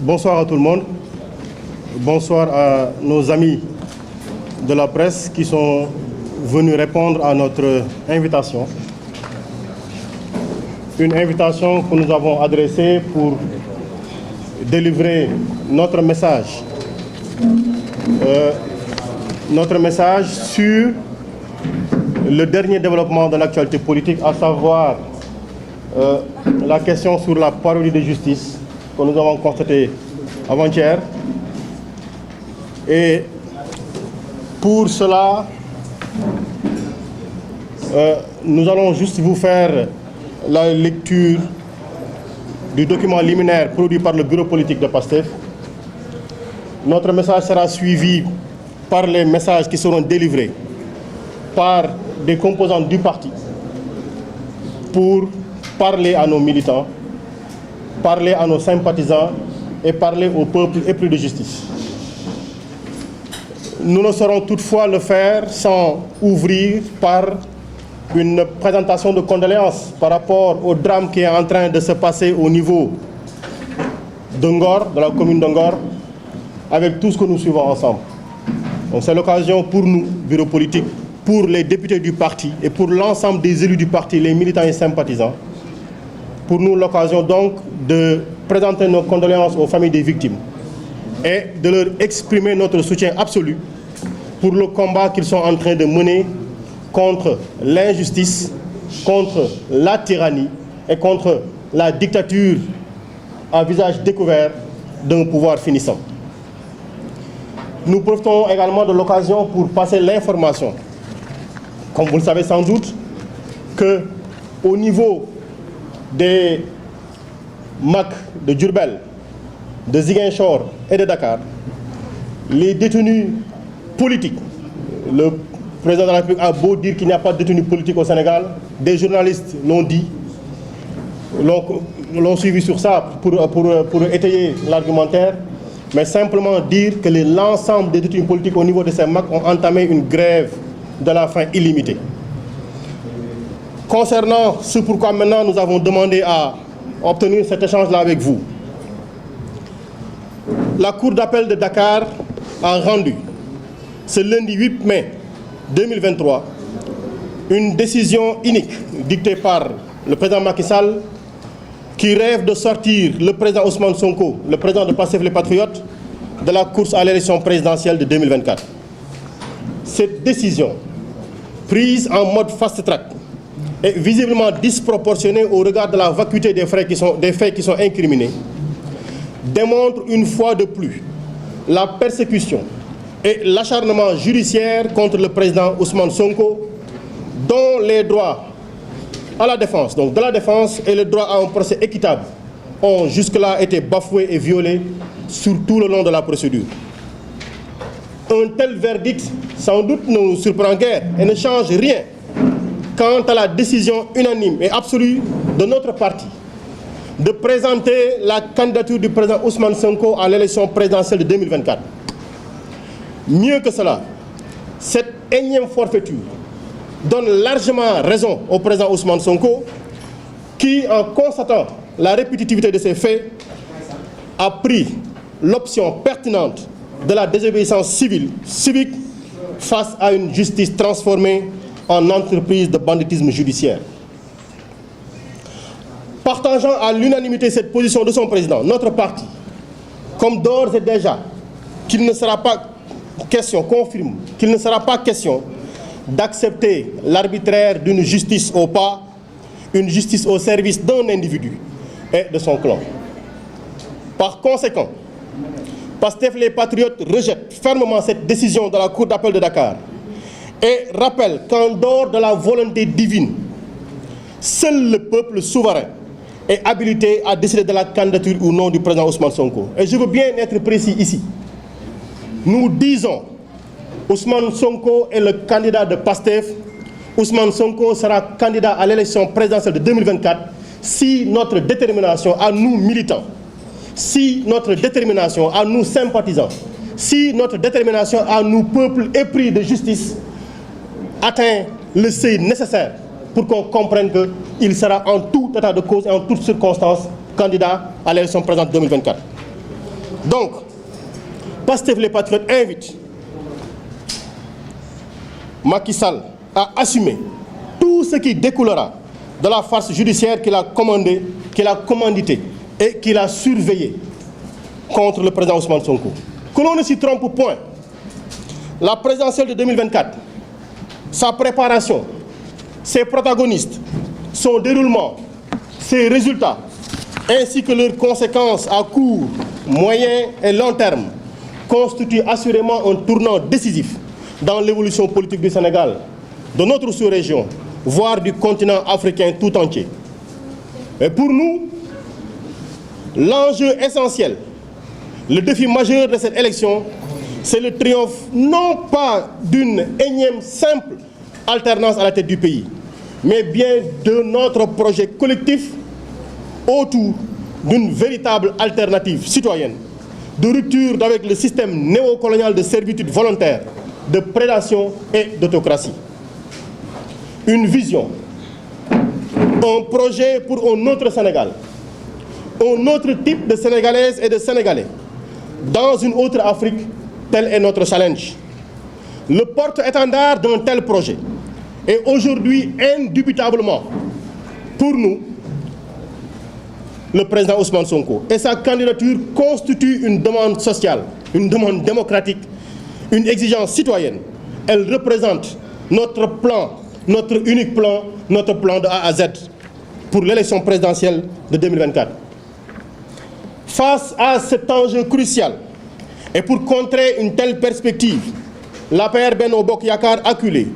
Bonsoir à tout le monde. Bonsoir à nos amis de la presse qui sont venus répondre à notre invitation. Une invitation que nous avons adressée pour délivrer notre message sur le dernier développement de l'actualité politique, à savoir la question sur la parodie de justice que nous avons constatée avant-hier. Et pour cela, nous allons juste vous faire la lecture du document liminaire produit par le bureau politique de PASTEF. Notre message sera suivi par les messages qui seront délivrés par des composants du parti pour parler à nos militants, parler à nos sympathisants et parler au peuple épris de justice. Nous ne saurons toutefois le faire sans ouvrir par une présentation de condoléances par rapport au drame qui est en train de se passer au niveau de Ngor, de la commune de Ngor, avec tout ce que nous suivons ensemble. Donc c'est l'occasion pour nous, bureau politique, pour les députés du parti et pour l'ensemble des élus du parti, les militants et sympathisants, pour nous l'occasion donc de présenter nos condoléances aux familles des victimes et de leur exprimer notre soutien absolu pour le combat qu'ils sont en train de mener contre l'injustice, contre la tyrannie et contre la dictature à visage découvert d'un pouvoir finissant. Nous profitons également de l'occasion pour passer l'information, comme vous le savez sans doute, qu'au niveau des MAC de Diourbel, de Ziguinchor et de Dakar, les détenus politiques, le président de la République a beau dire qu'il n'y a pas de détenus politiques au Sénégal, des journalistes l'ont dit, l'ont suivi sur ça pour étayer l'argumentaire, mais simplement dire que l'ensemble des détenus politiques au niveau de ces MAC ont entamé une grève de la faim illimitée. Concernant ce pourquoi maintenant nous avons demandé à obtenir cet échange-là avec vous, la Cour d'appel de Dakar a rendu ce lundi 8 mai 2023 une décision unique dictée par le président Macky Sall qui rêve de sortir le président Ousmane Sonko, le président de PASTEF les Patriotes, de la course à l'élection présidentielle de 2024. Cette décision, prise en mode fast-track, est visiblement disproportionnée au regard de la vacuité des faits qui sont incriminés, démontre une fois de plus la persécution et l'acharnement judiciaire contre le président Ousmane Sonko, dont les droits à la défense, donc de la défense et le droit à un procès équitable ont jusque-là été bafoués et violés sur tout le long de la procédure. Un tel verdict, sans doute, ne nous surprend guère et ne change rien quant à la décision unanime et absolue de notre parti de présenter la candidature du président Ousmane Sonko à l'élection présidentielle de 2024. Mieux que cela, cette énième forfaiture donne largement raison au président Ousmane Sonko qui, en constatant la répétitivité de ces faits, a pris l'option pertinente de la désobéissance civique face à une justice transformée en entreprise de banditisme judiciaire. Partageant à l'unanimité cette position de son président, notre parti, comme d'ores et déjà qu'il ne sera pas question, confirme qu'il ne sera pas question d'accepter l'arbitraire d'une justice au pas, une justice au service d'un individu et de son clan. Par conséquent, PASTEF les Patriotes rejette fermement cette décision de la Cour d'appel de Dakar et rappelle qu'en dehors de la volonté divine, seul le peuple souverain est habilité à décider de la candidature ou non du président Ousmane Sonko. Et je veux bien être précis ici. Nous disons, Ousmane Sonko est le candidat de PASTEF. Ousmane Sonko sera candidat à l'élection présidentielle de 2024 si notre détermination à nous militants, si notre détermination à nous sympathisants, si notre détermination à nous peuples épris de justice atteint le seuil nécessaire pour qu'on comprenne qu'il sera en tout état de cause et en toutes circonstances candidat à l'élection présidentielle 2024. Donc, Pastef les Patriotes invite Macky Sall à assumer tout ce qui découlera de la farce judiciaire qu'il a commandée, qu'il a commanditée et qu'il a surveillée contre le président Ousmane Sonko. Que l'on ne s'y trompe point. La présidentielle de 2024, sa préparation, ses protagonistes, son déroulement, ses résultats, ainsi que leurs conséquences à court, moyen et long terme, constituent assurément un tournant décisif dans l'évolution politique du Sénégal, de notre sous-région, voire du continent africain tout entier. Et pour nous, l'enjeu essentiel, le défi majeur de cette élection, c'est le triomphe non pas d'une énième simple alternance à la tête du pays, mais bien de notre projet collectif autour d'une véritable alternative citoyenne, de rupture avec le système néocolonial de servitude volontaire, de prédation et d'autocratie. Une vision, un projet pour un autre Sénégal, un autre type de Sénégalaises et de Sénégalais, dans une autre Afrique, tel est notre challenge. Le porte-étendard d'un tel projet est aujourd'hui indubitablement, pour nous, le président Ousmane Sonko. Et sa candidature constitue une demande sociale, une demande démocratique, une exigence citoyenne. Elle représente notre plan, notre unique plan, notre plan de A à Z pour l'élection présidentielle de 2024. Face à cet enjeu crucial et pour contrer une telle perspective, l'APR Benno Bokk Yakaar acculé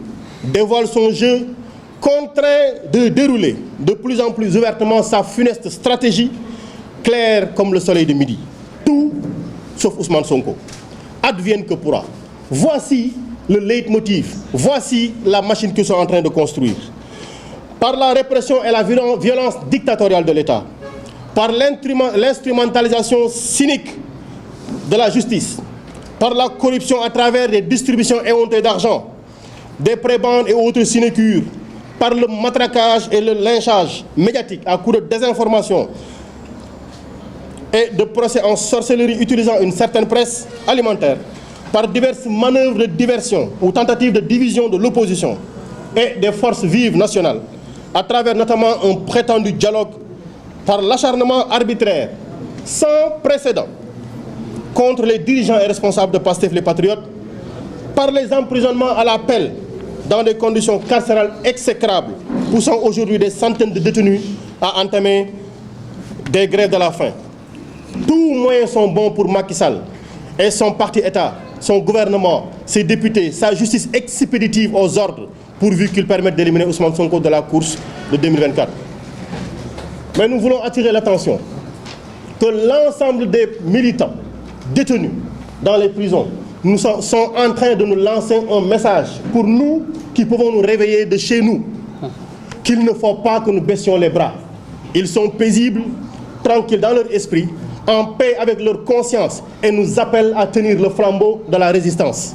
dévoile son jeu, contraint de dérouler de plus en plus ouvertement sa funeste stratégie, claire comme le soleil de midi. Tout sauf Ousmane Sonko. Advienne que pourra. Voici le leitmotiv, voici la machine qu'ils sont en train de construire. Par la répression et la violence dictatoriale de l'État, par l'instrumentalisation cynique de la justice, par la corruption à travers des distributions éhontées d'argent, des prébendes et autres sinécures, par le matraquage et le lynchage médiatique à coup de désinformation et de procès en sorcellerie utilisant une certaine presse alimentaire, par diverses manœuvres de diversion ou tentatives de division de l'opposition et des forces vives nationales, à travers notamment un prétendu dialogue, par l'acharnement arbitraire sans précédent contre les dirigeants et responsables de Pastef les Patriotes, par les emprisonnements à la pelle dans des conditions carcérales exécrables, poussant aujourd'hui des centaines de détenus à entamer des grèves de la faim. Tous moyens sont bons pour Macky Sall et son parti-État, son gouvernement, ses députés, sa justice expéditive aux ordres, pourvu qu'ils permettent d'éliminer Ousmane Sonko de la course de 2024. Mais nous voulons attirer l'attention que l'ensemble des militants détenus dans les prisons nous sont en train de nous lancer un message pour nous qui pouvons nous réveiller de chez nous, qu'il ne faut pas que nous baissions les bras. Ils sont paisibles, tranquilles dans leur esprit, en paix avec leur conscience et nous appellent à tenir le flambeau de la résistance.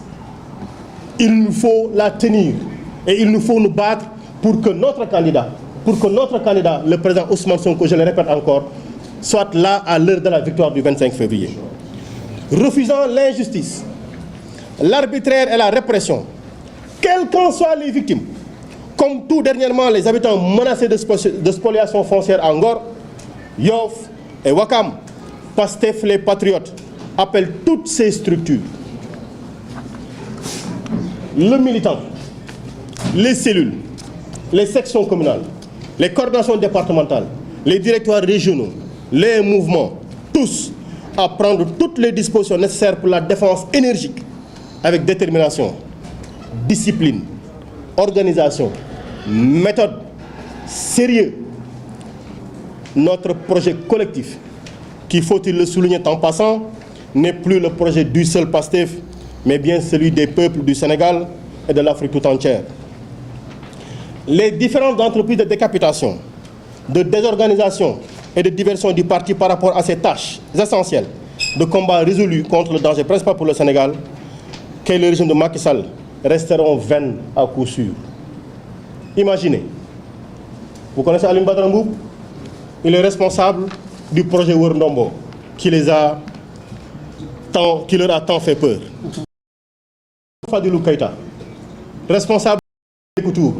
Il nous faut la tenir et il nous faut nous battre pour que notre candidat, le président Ousmane Sonko, je le répète encore, soit là à l'heure de la victoire du 25 février. Refusant l'injustice, l'arbitraire et la répression, quelles qu'en soient les victimes, comme tout dernièrement les habitants menacés de spoliation foncière à Ngor, Yoff et Ouakam, Pastef les Patriotes appellent toutes ces structures, le militant, les cellules, les sections communales, les coordinations départementales, les directoires régionaux, les mouvements, tous à prendre toutes les dispositions nécessaires pour la défense énergique avec détermination, discipline, organisation, méthode, sérieux. Notre projet collectif, qui, faut-il le souligner en passant, n'est plus le projet du seul Pastef, mais bien celui des peuples du Sénégal et de l'Afrique tout entière. Les différentes entreprises de décapitation, de désorganisation et de diversion du parti par rapport à ces tâches essentielles de combat résolu contre le danger principal pour le Sénégal, qu'est le régime de Macky Sall, resteront vaines à coup sûr. Imaginez, vous connaissez Alioune Badara Mboup, il est responsable du projet Wër Ndombo qui les a qui leur a tant fait peur. Fadilou Keïta, responsable de Koutour.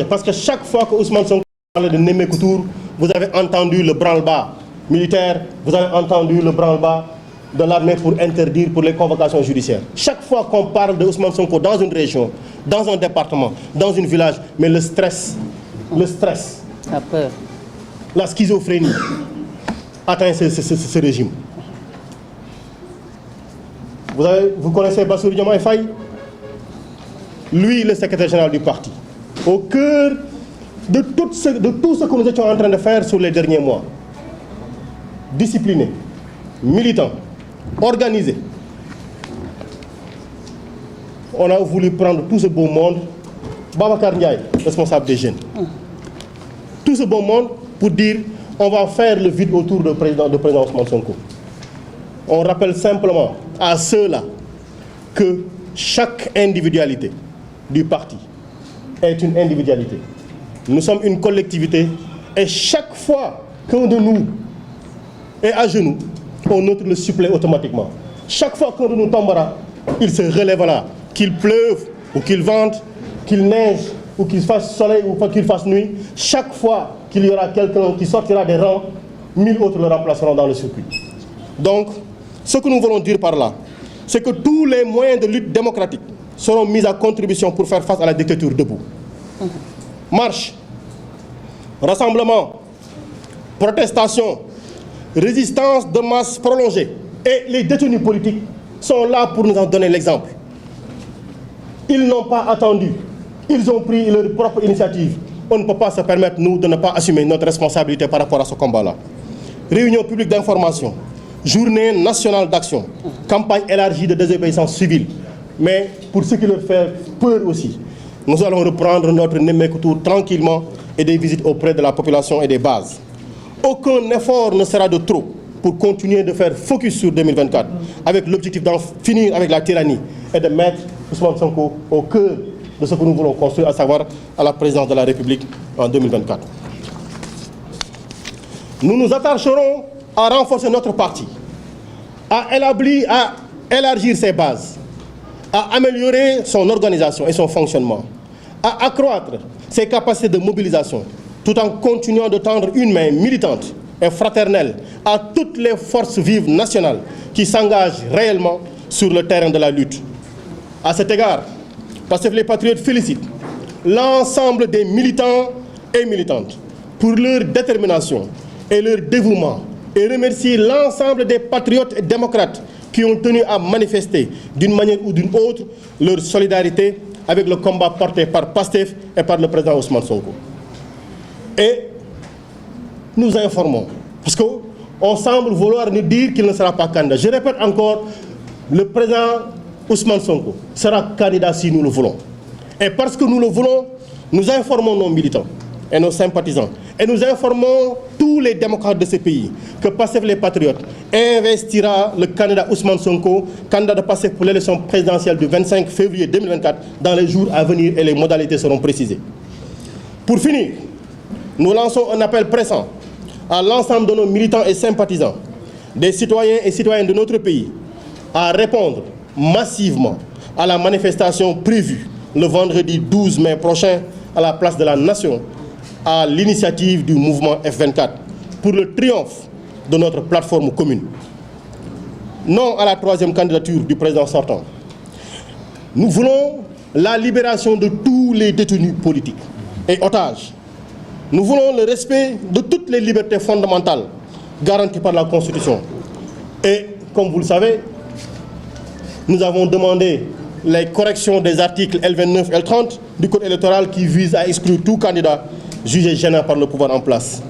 Parce que chaque fois que Ousmane Sonko parlait de Némé Koutour, vous avez entendu le branle-bas militaire, vous avez entendu le branle-bas de l'armée pour interdire pour les convocations judiciaires. Chaque fois qu'on parle de Ousmane Sonko dans une région, dans un département, dans un village, mais le stress, la peur, la schizophrénie atteint ce régime. Vous connaissez Bassirou Diomaye Faye? Lui, le secrétaire général du parti, au cœur de tout ce que nous étions en train de faire sur les derniers mois. Discipliné, militant, organisé. On a voulu prendre tout ce beau monde, Babacar Ndiaye, responsable des jeunes. Tout ce beau monde pour dire on va faire le vide autour du président Ousmane Sonko. On rappelle simplement à ceux-là que chaque individualité du parti est une individualité. Nous sommes une collectivité et chaque fois qu'un de nous est à genoux, on autre le supplée automatiquement. Chaque fois qu'un de nous tombera, il se relèvera. Qu'il pleuve ou qu'il vente, qu'il neige ou qu'il fasse soleil ou qu'il fasse nuit, chaque fois qu'il y aura quelqu'un qui sortira des rangs, 1000 autres le remplaceront dans le circuit. Donc, ce que nous voulons dire par là, c'est que tous les moyens de lutte démocratique seront mis à contribution pour faire face à la dictature debout. Marche, rassemblement, protestation, résistance de masse prolongée. Et les détenus politiques sont là pour nous en donner l'exemple. Ils n'ont pas attendu. Ils ont pris leur propre initiative. On ne peut pas se permettre, nous, de ne pas assumer notre responsabilité par rapport à ce combat-là. Réunion publique d'information, journée nationale d'action, campagne élargie de désobéissance civile. Mais pour ce qui leur fait peur aussi, nous allons reprendre notre Némé Koutour tranquillement et des visites auprès de la population et des bases. Aucun effort ne sera de trop pour continuer de faire focus sur 2024 avec l'objectif d'en finir avec la tyrannie et de mettre Ousmane Sonko au cœur de ce que nous voulons construire, à savoir à la présidence de la République en 2024. Nous nous attacherons à renforcer notre parti, à élargir ses bases, à améliorer son organisation et son fonctionnement, à accroître ses capacités de mobilisation, tout en continuant de tendre une main militante et fraternelle à toutes les forces vives nationales qui s'engagent réellement sur le terrain de la lutte. À cet égard, Pastef les Patriotes félicitent l'ensemble des militants et militantes pour leur détermination et leur dévouement et remercie l'ensemble des patriotes et démocrates qui ont tenu à manifester d'une manière ou d'une autre leur solidarité avec le combat porté par Pastef et par le président Ousmane Sonko. Et nous informons, parce qu'on semble vouloir nous dire qu'il ne sera pas candidat. Je répète encore, le président Ousmane Sonko sera candidat si nous le voulons. Et parce que nous le voulons, nous informons nos militants et nos sympathisants. Et nous informons tous les démocrates de ce pays que Pastef les Patriotes investira le candidat Ousmane Sonko, candidat de Pastef pour l'élection présidentielle du 25 février 2024 dans les jours à venir et les modalités seront précisées. Pour finir, nous lançons un appel pressant à l'ensemble de nos militants et sympathisants, des citoyens et citoyennes de notre pays, à répondre massivement à la manifestation prévue le vendredi 12 mai prochain à la place de la Nation, à l'initiative du mouvement F24, pour le triomphe de notre plateforme commune. Non à la troisième candidature du président sortant. Nous voulons la libération de tous les détenus politiques et otages. Nous voulons le respect de toutes les libertés fondamentales garanties par la Constitution. Et comme vous le savez, nous avons demandé les corrections des articles L29 et L30 du Code électoral qui visent à exclure tout candidat jugé gênant par le pouvoir en place.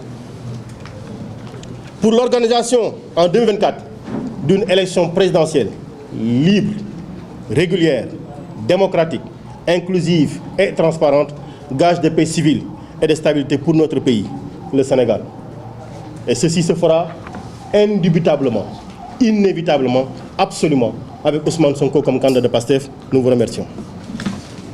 Pour l'organisation en 2024 d'une élection présidentielle libre, régulière, démocratique, inclusive et transparente, gage de paix civile et de stabilité pour notre pays, le Sénégal. Et ceci se fera indubitablement, inévitablement, absolument, avec Ousmane Sonko comme candidat de Pastef. Nous vous remercions.